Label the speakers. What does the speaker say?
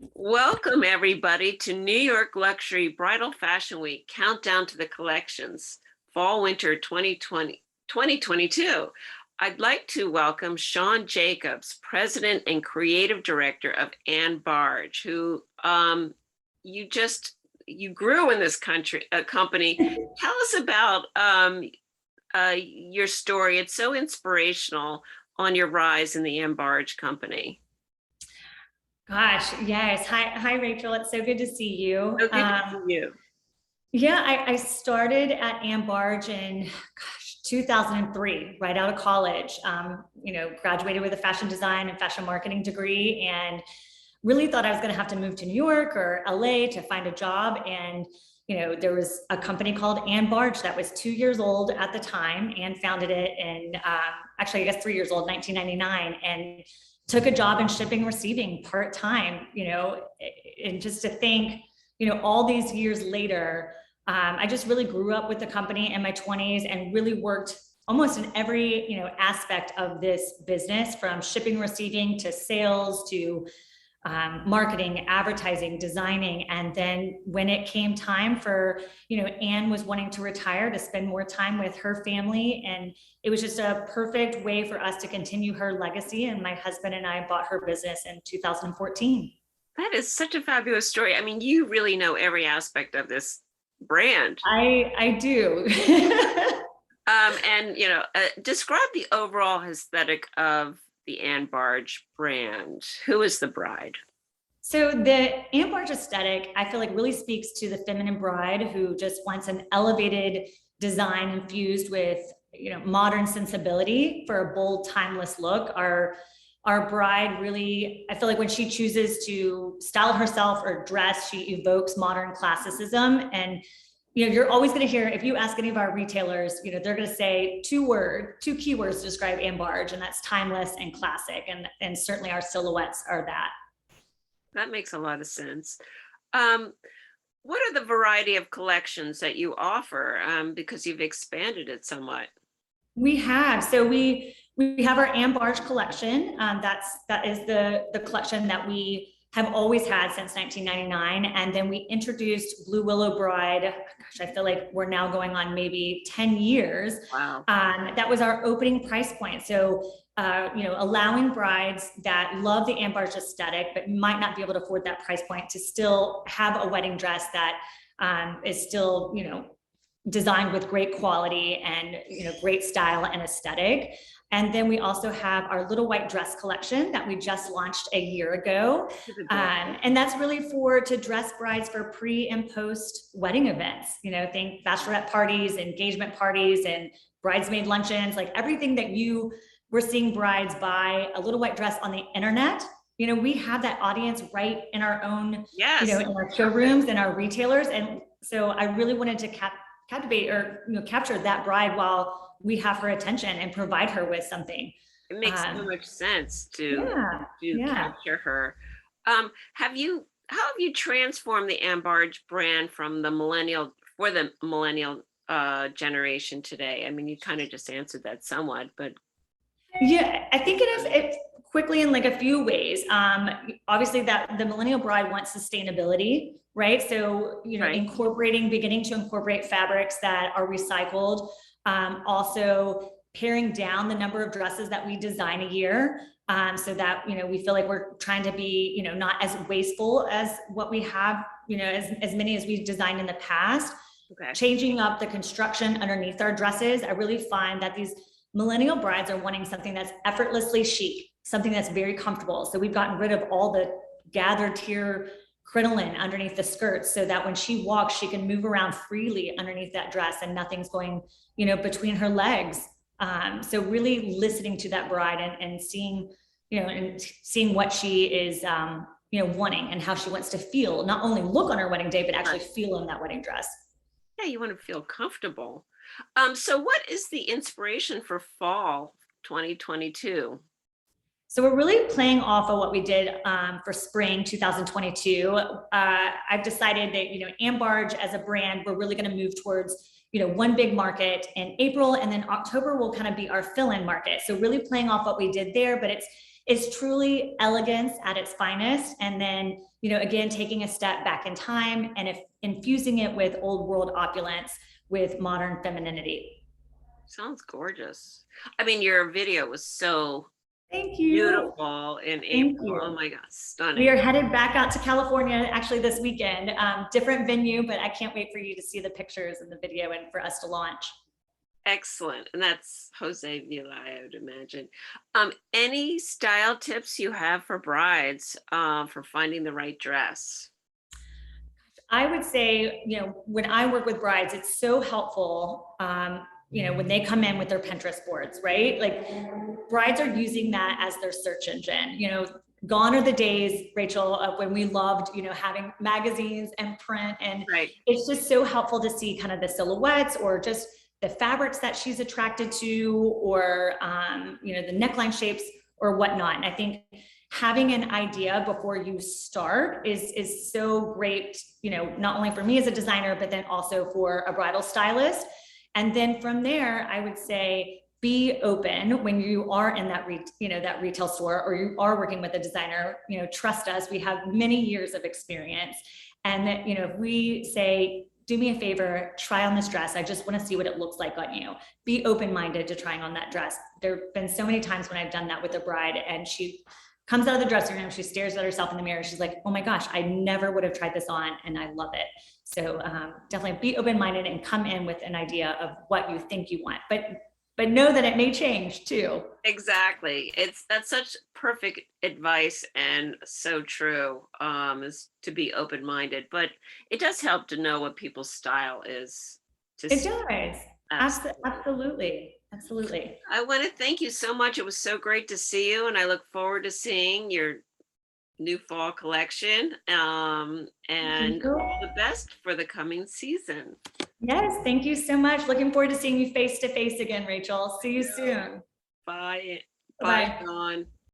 Speaker 1: Welcome, everybody, to New York Luxury Bridal Fashion Week Countdown to the Collections, Fall Winter 2022. I'd like to welcome Shawne Jacobs, President and Creative Director of Barge, who you grew in this company. Tell us about your story. It's so inspirational on your rise in the Barge company.
Speaker 2: Gosh, yes. Hi, Rachel. It's so good to see you.
Speaker 1: So good to see you.
Speaker 2: Yeah, I started at Barge in 2003, right out of college. Graduated with a fashion design and fashion marketing degree, and really thought I was going to have to move to New York or LA to find a job. And there was a company called Barge that was 2 years old at the time, and founded it in actually, I guess 3 years old, 1999, and took a job in shipping, receiving part-time, and just to think, all these years later, I just really grew up with the company in my 20s and really worked almost in every, aspect of this business, from shipping, receiving to sales to marketing, advertising, designing. And then when it came time for, Anne was wanting to retire to spend more time with her family. And it was just a perfect way for us to continue her legacy. And my husband and I bought her business in 2014.
Speaker 1: That is such a fabulous story. I mean, you really know every aspect of this brand.
Speaker 2: I do.
Speaker 1: Describe the overall aesthetic of the Barge brand. Who is the bride?
Speaker 2: So the Barge aesthetic, I feel like, really speaks to the feminine bride who just wants an elevated design infused with, modern sensibility for a bold, timeless look. Our bride really, I feel like when she chooses to style herself or dress, she evokes modern classicism. And you're always going to hear, if you ask any of our retailers, they're going to say two keywords to describe Barge, and that's timeless and classic. And certainly our silhouettes are that.
Speaker 1: That makes a lot of sense. What are the variety of collections that you offer? Because you've expanded it somewhat.
Speaker 2: We have. So we have our Barge collection. That is the collection that we have always had since 1999. And then we introduced Blue Willow Bride. Gosh, I feel like we're now going on maybe 10 years.
Speaker 1: Wow.
Speaker 2: That was our opening price point. So, allowing brides that love the Barge aesthetic, but might not be able to afford that price point, to still have a wedding dress that is still, designed with great quality and, great style and aesthetic. And then we also have our Little White Dress collection that we just launched a year ago. And that's really to dress brides for pre and post wedding events. Think bachelorette parties, engagement parties, and bridesmaid luncheons, like everything that we're seeing brides buy a little white dress on the internet. We have that audience right in our own,
Speaker 1: yes,
Speaker 2: in our showrooms and our retailers. And so I really wanted to captivate or capture that bride while we have her attention and provide her with something.
Speaker 1: It makes so much sense to capture her. How have you transformed the Barge brand from the millennial generation today? I mean, you kind of just answered that somewhat, but
Speaker 2: yeah, I think it quickly in like a few ways. Obviously that the millennial bride wants sustainability, right? So, right. Beginning to incorporate fabrics that are recycled. Also paring down the number of dresses that we design a year, so that, we feel like we're trying to be, not as wasteful as what we have, as many as we've designed in the past.
Speaker 1: Okay.
Speaker 2: Changing up the construction underneath our dresses. I really find that these millennial brides are wanting something that's effortlessly chic, something that's very comfortable. So we've gotten rid of all the gathered tier crinoline underneath the skirts, so that when she walks, she can move around freely underneath that dress and nothing's going, between her legs. So really listening to that bride and seeing, and seeing what she is, wanting and how she wants to feel, not only look on her wedding day, but actually feel in that wedding dress.
Speaker 1: Yeah, you want to feel comfortable. So what is the inspiration for fall 2022?
Speaker 2: So we're really playing off of what we did for spring 2022. I've decided that, Barge as a brand, we're really going to move towards, one big market in April, and then October will kind of be our fill-in market. So really playing off what we did there, but is truly elegance at its finest. And then, again, taking a step back in time and if infusing it with old world opulence with modern femininity.
Speaker 1: Sounds gorgeous. I mean, your video was so
Speaker 2: Thank you.
Speaker 1: beautiful in
Speaker 2: Thank
Speaker 1: April. Oh
Speaker 2: you.
Speaker 1: my God,
Speaker 2: We
Speaker 1: stunning.
Speaker 2: are headed back out to California actually this weekend. Different venue, but I can't wait for you to see the pictures and the video and for us to launch.
Speaker 1: Excellent. And that's Jose Villa, I would imagine. Any style tips you have for brides for finding the right dress?
Speaker 2: I would say, when I work with brides, it's so helpful, when they come in with their Pinterest boards, right? Like brides are using that as their search engine. Gone are the days, Rachel, of when we loved, having magazines and print. And
Speaker 1: Right.
Speaker 2: it's just so helpful to see kind of the silhouettes or just the fabrics that she's attracted to, or, the neckline shapes or whatnot. And I think having an idea before you start is so great, not only for me as a designer, but then also for a bridal stylist. And then from there, I would say be open when you are in that that retail store, or you are working with a designer. Trust us, we have many years of experience. And that, if we say, do me a favor, try on this dress, I just want to see what it looks like on you. Be open-minded to trying on that dress. There have been so many times when I've done that with a bride and she comes out of the dressing room, she stares at herself in the mirror. She's like, oh my gosh, I never would have tried this on and I love it. So definitely be open-minded and come in with an idea of what you think you want, but know that it may change too.
Speaker 1: Exactly. That's such perfect advice and so true, is to be open-minded, but it does help to know what people's style is.
Speaker 2: It does.
Speaker 1: Absolutely.
Speaker 2: Absolutely. Absolutely.
Speaker 1: I want to thank you so much. It was so great to see you, and I look forward to seeing your new fall collection. And all the best for the coming season.
Speaker 2: Yes, thank you so much. Looking forward to seeing you face to face again, Rachel. See you soon.
Speaker 1: Bye. Bye,
Speaker 2: Bye.
Speaker 1: Shawn.